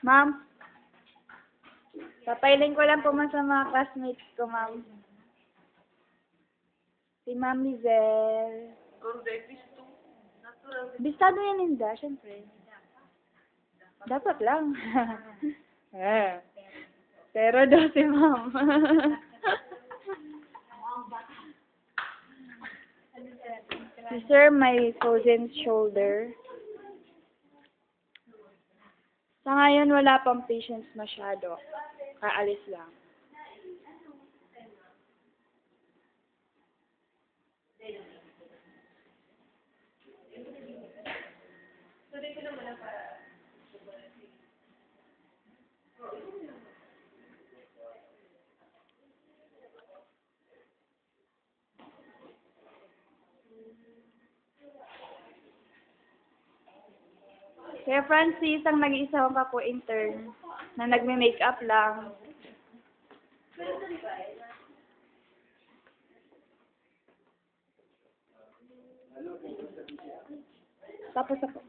Ma'am, papailing ko lang po man sa mga classmates ko, ma'am. Si Ma'am Lizelle. Bistado yan, Linda, syempre. Dapat lang. Pero daw si Ma'am. Si Sir may frozen shoulder. Sa ngayon, wala pang patients masyado. Kaalis lang. Kaya Francis, ang nag-iisa kong kapo intern na nagme-makeup lang. Tapos ako.